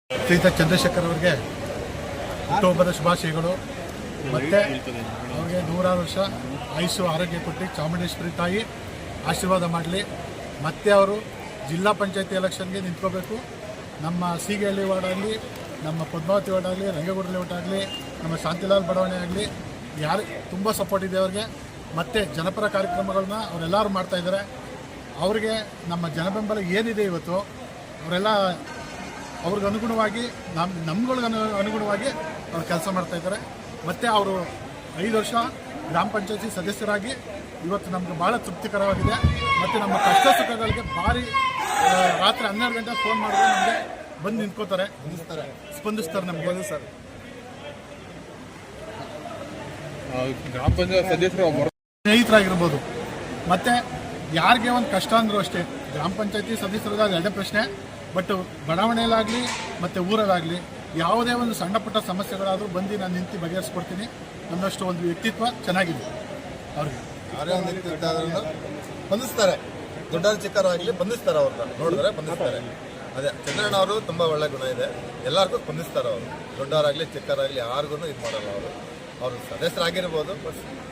ಶ್ರೀಯುತ ಚಂದ್ರಶೇಖರ್ ಅವರಿಗೆ ಹುಟ್ಟುಹಬ್ಬದ ಶುಭಾಶಯಗಳು. ಮತ್ತು ಅವ್ರಿಗೆ 100 ವರ್ಷ ಆಯುಷು ಆರೋಗ್ಯ ಕೊಟ್ಟು ಚಾಮುಂಡೇಶ್ವರಿ ತಾಯಿ ಆಶೀರ್ವಾದ ಮಾಡಲಿ. ಮತ್ತು ಅವರು ಜಿಲ್ಲಾ ಪಂಚಾಯತಿ ಎಲೆಕ್ಷನ್ಗೆ ನಿಂತ್ಕೋಬೇಕು. ನಮ್ಮ ಸೀಗಹಳ್ಳಿ ವಾರ್ಡ್ ಆಗಲಿ, ನಮ್ಮ ಪದ್ಮಾವತಿ ವಾರ್ಡ್ ಆಗಲಿ, ರಂಗೇಗೌಡ ವಾರ್ಡ್ ಆಗಲಿ, ನಮ್ಮ ಶಾಂತಿಲಾಲ್ ಬಡಾವಣೆ ಆಗಲಿ, ಯಾರು ತುಂಬ ಸಪೋರ್ಟ್ ಇದೆ ಅವ್ರಿಗೆ. ಮತ್ತು ಜನಪರ ಕಾರ್ಯಕ್ರಮಗಳನ್ನ ಅವರೆಲ್ಲರೂ ಮಾಡ್ತಾಯಿದ್ದಾರೆ. ಅವ್ರಿಗೆ ನಮ್ಮ ಜನಬೆಂಬಲ ಏನಿದೆ ಇವತ್ತು ಅವರೆಲ್ಲ ಅವ್ರಿಗೆ ಅನುಗುಣವಾಗಿ ನಮ್ಗಳಿಗೆ ಅನುಗುಣವಾಗಿ ಅವ್ರು ಕೆಲಸ ಮಾಡ್ತಾಯಿದ್ದಾರೆ. ಮತ್ತು ಅವರು 5 ವರ್ಷ ಗ್ರಾಮ ಪಂಚಾಯತಿ ಸದಸ್ಯರಾಗಿ ಇವತ್ತು ನಮ್ಗೆ ಭಾಳ ತೃಪ್ತಿಕರವಾಗಿದೆ. ಮತ್ತು ನಮ್ಮ ಕಷ್ಟ ಸುಖಗಳಿಗೆ ಭಾರಿ ರಾತ್ರಿ 12 ಗಂಟೆ ಫೋನ್ ಮಾಡಿದ್ರೆ ನಮಗೆ ಬಂದು ನಿಂತ್ಕೋತಾರೆ, ಸ್ಪಂದಿಸ್ತಾರೆ ನಮಗೆ. ಸರ್, ಗ್ರಾಮ ಪಂಚಾಯತ್ ಸದಸ್ಯರು ಸ್ನೇಹಿತರಾಗಿರ್ಬೋದು. ಮತ್ತು ಯಾರಿಗೆ ಒಂದು ಕಷ್ಟ ಅಂದರೂ ಅಷ್ಟೇ, ಗ್ರಾಮ ಪಂಚಾಯತಿ ಸದಸ್ಯರಾದ ಎರಡೇ ಪ್ರಶ್ನೆ. ಬಟ್ ಬಡಾವಣೆಯಲ್ಲಾಗಲಿ ಮತ್ತು ಊರಲ್ಲಾಗಲಿ ಯಾವುದೇ ಒಂದು ಸಣ್ಣ ಪುಟ್ಟ ಸಮಸ್ಯೆಗಳಾದರೂ ಬಂದು ನಾನು ನಿಂತು ಬಗೆಹರಿಸ್ಕೊಡ್ತೀನಿ ಅನ್ನೋಷ್ಟು ಒಂದು ವ್ಯಕ್ತಿತ್ವ ಚೆನ್ನಾಗಿದೆ ಅವ್ರಿಗೆ. ಯಾರೇ ಒಂದು ವ್ಯಕ್ತಿತ್ವ ಬಂಧಿಸ್ತಾರೆ, ದೊಡ್ಡವರು ಚಿಕ್ಕವರಾಗಲಿ ಬಂಧಿಸ್ತಾರೆ. ಅವ್ರನ್ನ ನೋಡಿದ್ರೆ ಬಂಧಿಸ್ತಾರೆ. ಅದೇ ಚಂದ್ರಣ್ಣ ಅವರು ತುಂಬ ಒಳ್ಳೆ ಗುಣ ಇದೆ. ಎಲ್ಲರಿಗೂ ಸ್ಪಂದಿಸ್ತಾರೆ. ಅವರು ದೊಡ್ಡವರಾಗಲಿ ಚಿಕ್ಕವರಾಗಲಿ ಯಾರಿಗೂ ಇದು ಮಾಡಲ್ಲ. ಅವರು ಸದಸ್ಯರಾಗಿರ್ಬೋದು,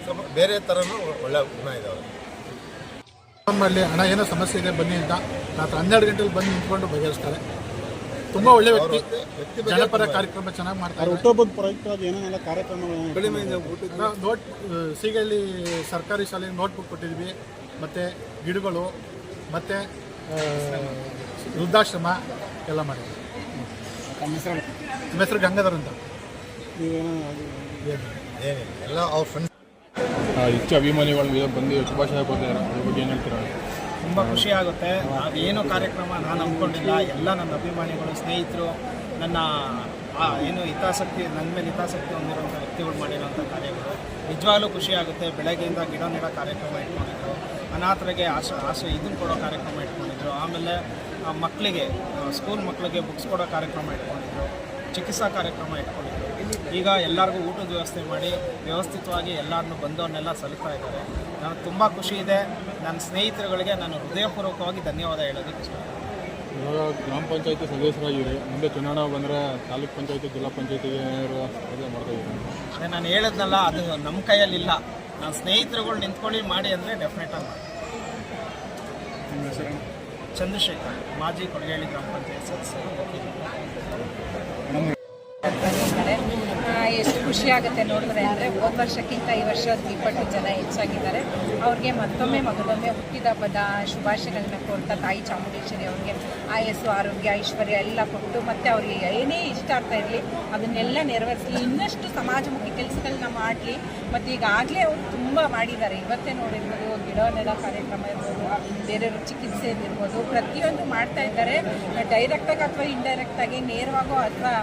ಸ್ವಲ್ಪ ಬೇರೆ ಥರನೂ ಒಳ್ಳೆ ಗುಣ ಇದೆ ಅವರು. ಫೋನ್ ಮಾಡಲಿ, ಹಣ ಏನೋ ಸಮಸ್ಯೆ ಇದೆ ಬನ್ನಿ ಅಂತ ರಾತ್ರಿ 12 ಗಂಟೆಲಿ ಬಂದು ನಿಂತ್ಕೊಂಡು ಬಗೆಹರಿಸ್ತಾರೆ. ತುಂಬ ಒಳ್ಳೆ ವ್ಯಕ್ತಿ. ಜನಪರ ಕಾರ್ಯಕ್ರಮ ಚೆನ್ನಾಗಿ ಮಾಡ್ತಾರೆ. ಹುಟ್ಟುಹಬ್ಬದ ಪ್ರಯುಕ್ತವಾಗಿ ಏನೇನೆಲ್ಲ ಕಾರ್ಯಕ್ರಮಗಳು ನೋಟ್ ಸೀಗಹಳ್ಳಿ ಸರ್ಕಾರಿ ಶಾಲೆಗೆ ನೋಟ್ಬುಕ್ ಕೊಟ್ಟಿದ್ವಿ. ಮತ್ತು ಗಿಡಗಳು ಮತ್ತು ವೃದ್ಧಾಶ್ರಮ ಎಲ್ಲ ಮಾಡಿದ್ವಿ. ನಮ್ಮ ಹೆಸರು ಗಂಗಾಧರ್ ಅಂತ. ಎಲ್ಲ ಅವ್ರ ಫ್ರೆಂಡ್ಸ್ ಹೆಚ್ಚು ಅಭಿಮಾನಿಗಳು ಬಂದು ಶುಭಾಶಯ ಕೊಡ್ತಿದ್ದಾರೆ. ಅದ್ರ ಬಗ್ಗೆ ಏನು ಹೇಳ್ತೀರಾ? ತುಂಬ ಖುಷಿ ಆಗುತ್ತೆ. ನಾವೇನೋ ಕಾರ್ಯಕ್ರಮ ನಾನು ಅಂದ್ಕೊಂಡಿಲ್ಲ, ಎಲ್ಲ ನನ್ನ ಅಭಿಮಾನಿಗಳು, ಸ್ನೇಹಿತರು, ನನ್ನ ಏನು ಹಿತಾಸಕ್ತಿ, ನನ್ನ ಮೇಲೆ ಹಿತಾಸಕ್ತಿ ಹೊಂದಿರುವಂಥ ವ್ಯಕ್ತಿಗಳು ಮಾಡಿರೋಂಥ ಕಾರ್ಯಗಳು ನಿಜವಾಗ್ಲೂ ಖುಷಿ ಆಗುತ್ತೆ. ಬೆಳಗ್ಗೆಯಿಂದ ಗಿಡ ನೆಡೋ ಕಾರ್ಯಕ್ರಮ ಇಟ್ಕೊಂಡಿದ್ರು, ಅನಾಥರಿಗೆ ಆಸೆ ಇದನ್ನು ಕೊಡೋ ಕಾರ್ಯಕ್ರಮ ಇಟ್ಕೊಂಡಿದ್ರು, ಆಮೇಲೆ ಮಕ್ಕಳಿಗೆ ಸ್ಕೂಲ್ ಮಕ್ಕಳಿಗೆ ಬುಕ್ಸ್ ಕೊಡೋ ಕಾರ್ಯಕ್ರಮ ಇಟ್ಕೊಂಡಿದ್ರು, ಚಿಕಿತ್ಸಾ ಕಾರ್ಯಕ್ರಮ ಇಟ್ಕೊಂಡಿದ್ರು. ಈಗ ಎಲ್ಲರಿಗೂ ಊಟದ ವ್ಯವಸ್ಥೆ ಮಾಡಿ ವ್ಯವಸ್ಥಿತವಾಗಿ ಎಲ್ಲರನ್ನೂ ಬಂದವನ್ನೆಲ್ಲ ಸಲುತ್ತಾ ಇದ್ದಾರೆ. ನನಗೆ ತುಂಬ ಖುಷಿ ಇದೆ. ನನ್ನ ಸ್ನೇಹಿತರುಗಳಿಗೆ ನಾನು ಹೃದಯಪೂರ್ವಕವಾಗಿ ಧನ್ಯವಾದ ಹೇಳೋದಕ್ಕೆ ಇಷ್ಟ. ಇವಾಗ ಗ್ರಾಮ ಪಂಚಾಯತಿ ಸದಸ್ಯರಾಗಿರಿ, ಮುಂದೆ ಚುನಾವಣೆ ಬಂದರೆ ತಾಲೂಕ್ ಪಂಚಾಯತಿ ಜಿಲ್ಲಾ ಪಂಚಾಯತಿಗೆ ಸ್ಪರ್ಧೆ ಮಾಡ್ತಾಯಿದ್ದೀನಿ. ಅದೇ ನಾನು ಹೇಳಿದ್ನಲ್ಲ, ಅದು ನಮ್ಮ ಕೈಯಲ್ಲಿಲ್ಲ. ನನ್ನ ಸ್ನೇಹಿತರುಗಳು ನಿಂತ್ಕೊಳ್ಳಿ ಮಾಡಿ ಅಂದರೆ ಡೆಫಿನೆಟಾಗಿ ಮಾಡಿ. ಚಂದ್ರಶೇಖರ್, ಮಾಜಿ ಕೊಡಗೇಳಿ ಗ್ರಾಮ ಪಂಚಾಯತ್ ಸದಸ್ಯರು. ಎಷ್ಟು ಖುಷಿ ಆಗುತ್ತೆ ನೋಡಿದ್ರೆ ಅಂದರೆ ಹೋದ ವರ್ಷಕ್ಕಿಂತ ಈ ವರ್ಷ 20 ಜನ ಹೆಚ್ಚಾಗಿದ್ದಾರೆ. ಅವ್ರಿಗೆ ಮತ್ತೊಮ್ಮೆ ಮಗದೊಮ್ಮೆ ಹುಟ್ಟಿದ ಹಬ್ಬದ ಶುಭಾಶಯಗಳನ್ನ ಕೊಡ್ತಾ ತಾಯಿ ಚಾಮುಂಡೇಶ್ವರಿ ಅವ್ರಿಗೆ ಆಯಸ್ಸು ಆರೋಗ್ಯ ಐಶ್ವರ್ಯ ಎಲ್ಲ ಕೊಟ್ಟು ಮತ್ತು ಅವ್ರಿಗೆ ಏನೇ ಇಷ್ಟ ಆಗ್ತಾ ಇರಲಿ ಅದನ್ನೆಲ್ಲ ನೆರವೇರಿಸಲಿ, ಇನ್ನಷ್ಟು ಸಮಾಜಮುಖಿ ಕೆಲಸಗಳನ್ನ ಮಾಡಲಿ. ಮತ್ತು ಈಗಾಗಲೇ ಅವರು ತುಂಬ ಮಾಡಿದ್ದಾರೆ. ಇವತ್ತೇ ನೋಡಿರ್ಬೋದು, ಗಿಡ ನೆಡ ಕಾರ್ಯಕ್ರಮ ಇರ್ಬೋದು, ಬೇರೆಯವ್ರ ಚಿಕಿತ್ಸೆ ಇರ್ಬೋದು, ಪ್ರತಿಯೊಂದು ಮಾಡ್ತಾ ಇದ್ದಾರೆ. ಡೈರೆಕ್ಟಾಗಿ ಅಥವಾ ಇಂಡೈರೆಕ್ಟಾಗಿ, ನೇರವಾಗೋ ಅಥವಾ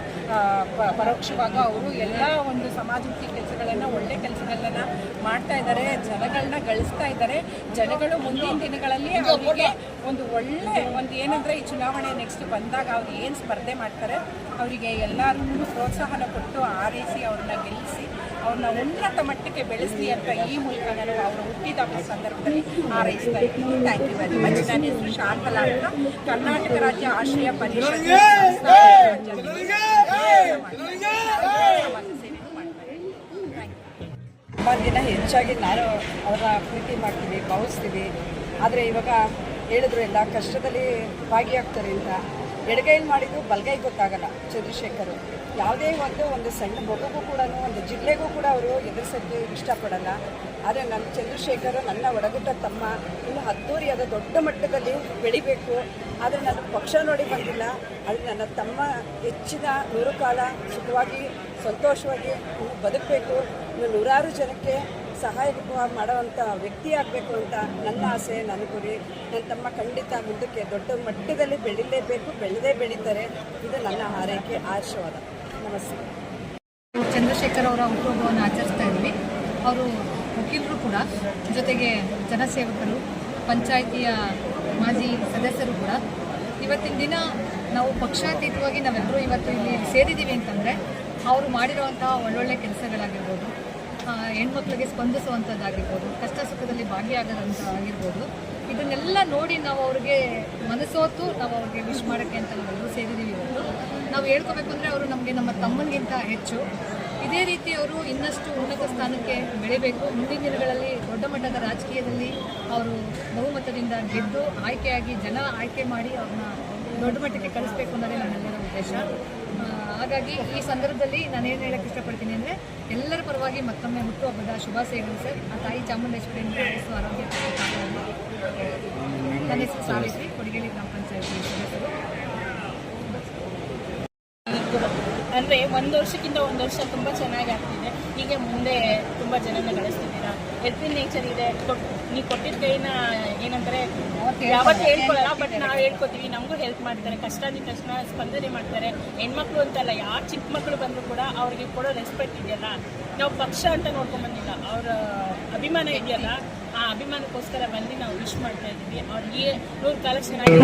ಪರೋಕ್ಷವಾಗೋ ಅವರು ಎಲ್ಲ ಒಂದು ಸಮಾಜಮುಖಿ ಕೆಲಸಗಳನ್ನು, ಒಳ್ಳೆ ಕೆಲಸಗಳನ್ನ ಮಾಡ್ತಾ ಇದ್ದಾರೆ. ಜನಗಳನ್ನ ಗಳಿಸ್ತಾ ಇದ್ದಾರೆ. ಜನಗಳು ಮುಂದಿನ ದಿನಗಳಲ್ಲಿ ಅವರಿಗೆ ಒಂದು ಒಳ್ಳೆ ಒಂದು ಏನಂದರೆ ಈ ಚುನಾವಣೆ ನೆಕ್ಸ್ಟ್ ಬಂದಾಗ ಅವ್ರು ಏನು ಸ್ಪರ್ಧೆ ಮಾಡ್ತಾರೆ ಅವರಿಗೆ ಎಲ್ಲರೂ ಪ್ರೋತ್ಸಾಹನ ಕೊಟ್ಟು ಆರೈಸಿ ಅವ್ರನ್ನ ಗೆಲ್ಲಿಸಿ ಅವ್ರನ್ನ ಉನ್ನತ ಮಟ್ಟಕ್ಕೆ ಬೆಳೆಸಲಿ ಅಂತ ಈ ಮೂಲಕ ನಾನು ಅವರು ಹುಟ್ಟಿದ ಸಂದರ್ಭದಲ್ಲಿ ಹಾರೈಸ್ತಾ ಇದ್ದೀನಿ. Thank you very much. ನನ್ನ ಹೆಸರು ಶಾಂತಲಾಲ್ ಅಂತ, ಕರ್ನಾಟಕ ರಾಜ್ಯ ಆಶ್ರಯ ಪರಿಷತ್ ತುಂಬ ದಿನ ಹೆಚ್ಚಾಗಿ ನಾನು ಅವರ ಪ್ರೀತಿ ಮಾಡ್ತೀವಿ, ಭಾವಿಸ್ತೀವಿ. ಆದರೆ ಇವಾಗ ಹೇಳಿದ್ರು ಎಲ್ಲ ಕಷ್ಟದಲ್ಲಿ ಭಾಗಿಯಾಗ್ತಾರೆ ಅಂತ. ಎಡಗೈಲಿ ಮಾಡಿದ್ರು ಬಲಗೈ ಗೊತ್ತಾಗಲ್ಲ. ಚಂದ್ರಶೇಖರ್ ಯಾವುದೇ ಒಂದು ಸಣ್ಣ ಮಗುಗೂ ಕೂಡ, ಒಂದು ಜಿಲ್ಲೆಗೂ ಕೂಡ ಅವರು ಎದುರಿಸೋಕ್ಕೆ ಇಷ್ಟಪಡಲ್ಲ. ಆದರೆ ನನ್ನ ಚಂದ್ರಶೇಖರ್ ನನ್ನ ಒಡಗುಟ್ಟ ತಮ್ಮ ಇನ್ನು ಅದ್ದೂರಿಯಾದ ದೊಡ್ಡ ಮಟ್ಟದಲ್ಲಿ ಬೆಳಿಬೇಕು. ಆದರೆ ನಾನು ಪಕ್ಷ ನೋಡಿ ಬಂದಿಲ್ಲ. ಆದರೆ ನನ್ನ ತಮ್ಮ ಹೆಚ್ಚಿನ 100 ಕಾಲ ಸುಖವಾಗಿ ಸಂತೋಷವಾಗಿ ಬದುಕಬೇಕು, ಇನ್ನು 100 ಜನಕ್ಕೆ ಸಹಾಯ ಮಾಡುವಂಥ ವ್ಯಕ್ತಿ ಆಗಬೇಕು ಅಂತ ನನ್ನ ಆಸೆ, ನನ್ನ ಗುರಿ. ನನ್ನ ತಮ್ಮ ಖಂಡಿತ ಮುಂದಕ್ಕೆ ದೊಡ್ಡ ಮಟ್ಟದಲ್ಲಿ ಬೆಳಿಲೇಬೇಕು, ಬೆಳೆದೇ ಬೆಳೀತಾರೆ. ಇದು ನನ್ನ ಹಾರೈಕೆ, ಆಶೀರ್ವಾದ. ನಮಸ್ತೆ. ಚಂದ್ರಶೇಖರ್ ಅವರ ಹುಟ್ಟುಹಬ್ಬವನ್ನು ಆಚರಿಸ್ತಾ ಇದ್ವಿ. ಅವರು ವಕೀಲರು ಕೂಡ, ಜೊತೆಗೆ ಜನಸೇವಕರು, ಪಂಚಾಯಿತಿಯ ಮಾಜಿ ಸದಸ್ಯರು ಕೂಡ. ಇವತ್ತಿನ ದಿನ ನಾವು ಪಕ್ಷಾತೀತವಾಗಿ ನಾವೆಲ್ಲರೂ ಇವತ್ತು ಇಲ್ಲಿ ಸೇರಿದ್ದೀವಿ ಅಂತಂದರೆ ಅವರು ಮಾಡಿರುವಂತಹ ಒಳ್ಳೊಳ್ಳೆ ಕೆಲಸಗಳಾಗಿರ್ಬೋದು, ಹೆಣ್ಮಕ್ಳಿಗೆ ಸ್ಪಂದಿಸುವಂಥದ್ದಾಗಿರ್ಬೋದು, ಕಷ್ಟ ಸುಖದಲ್ಲಿ ಭಾಗಿಯಾಗೋದಂತ ಆಗಿರ್ಬೋದು, ಇದನ್ನೆಲ್ಲ ನೋಡಿ ನಾವು ಅವ್ರಿಗೆ ಮನಸ್ಸೋತು ನಾವು ಅವ್ರಿಗೆ ವಿಶ್ ಮಾಡೋಕ್ಕೆ ಅಂತ ನಾವೆಲ್ಲರೂ ಸೇರಿದ್ದೀವಿ ಇವತ್ತು. ನಾವು ಹೇಳ್ಕೋಬೇಕು ಅಂದರೆ ಅವರು ನಮಗೆ ನಮ್ಮ ತಮ್ಮನಿಗಿಂತ ಹೆಚ್ಚು. ಇದೇ ರೀತಿ ಅವರು ಇನ್ನಷ್ಟು ಉನ್ನತ ಸ್ಥಾನಕ್ಕೆ ಬೆಳಿಬೇಕು. ಮುಂದಿನ ದಿನಗಳಲ್ಲಿ ದೊಡ್ಡ ಮಟ್ಟದ ರಾಜಕೀಯದಲ್ಲಿ ಅವರು ಬಹುಮತದಿಂದ ಗೆದ್ದು ಆಯ್ಕೆಯಾಗಿ ಜನ ಆಯ್ಕೆ ಮಾಡಿ ಅವ್ರನ್ನ ದೊಡ್ಡ ಮಟ್ಟಕ್ಕೆ ಕಳಿಸ್ಬೇಕು ಅನ್ನೋದೇ ನಮ್ಮೆಲ್ಲರ ಉದ್ದೇಶ. ಹಾಗಾಗಿ ಈ ಸಂದರ್ಭದಲ್ಲಿ ನಾನೇನು ಹೇಳಕ್ಕೆ ಇಷ್ಟಪಡ್ತೀನಿ ಅಂದರೆ ಎಲ್ಲರ ಪರವಾಗಿ ಮತ್ತೊಮ್ಮೆ ಹುಟ್ಟುಹಬ್ಬದ ಶುಭಾಶಯಗಳು ಸರ್. ಆ ತಾಯಿ ಚಾಮುಂಡೇಶ್ವರಿಯಿಂದ ಆಯಸ್ಸು ಆರೋಗ್ಯ. ನನ್ನ ಹೆಸರು ಸಾವಿತ್ರಿ, ಕೊಡಿಗೇರಿ ಗ್ರಾಮ ಪಂಚಾಯತಿ ಸದಸ್ಯರು. ಅಂದರೆ ಒಂದು ವರ್ಷಕ್ಕಿಂತ ಒಂದು ವರ್ಷ ತುಂಬ ಚೆನ್ನಾಗಿ ಆಗ್ತಿದೆ. ಹೀಗೆ ಮುಂದೆ ತುಂಬ ಜನನ ಗಳಿಸ್ತಿದ್ದೀರಾ. ಹೆಲ್ಪಿಂಗ್ ನೇಚರ್ ಇದೆ. ನೀವು ಕೊಟ್ಟಿದ್ದ ಕೈನ ಏನಂತಾರೆ ಯಾವತ್ತು ಹೇಳ್ಕೊಳ್ಳಲ್ಲ, ಬಟ್ ನಾವು ಹೇಳ್ಕೊತೀವಿ. ನಮಗೂ ಹೆಲ್ಪ್ ಮಾಡ್ತಾರೆ. ಕಷ್ಟ ಸ್ಪಂದನೆ ಮಾಡ್ತಾರೆ. ಹೆಣ್ಮಕ್ಳು ಅಂತಲ್ಲ, ಯಾರು ಚಿಕ್ಕ ಮಕ್ಕಳು ಬಂದರೂ ಕೂಡ ಅವ್ರಿಗೆ ಕೊಡೋ ರೆಸ್ಪೆಕ್ಟ್ ಇದೆಯಲ್ಲ. ನಾವು ಪಕ್ಷ ಅಂತ ನೋಡ್ಕೊಂಬಂದಿಲ್ಲ, ಅವರ ಅಭಿಮಾನ ಇದೆಯಲ್ಲ, ಆ ಅಭಿಮಾನಕ್ಕೋಸ್ಕರ ಬಂದು ನಾವು ವಿಶ್ ಮಾಡ್ತಾ ಇದ್ದೀವಿ. ಅವ್ರಿಗೆ 100 ಕಾಲ ಚೆನ್ನಾಗಿ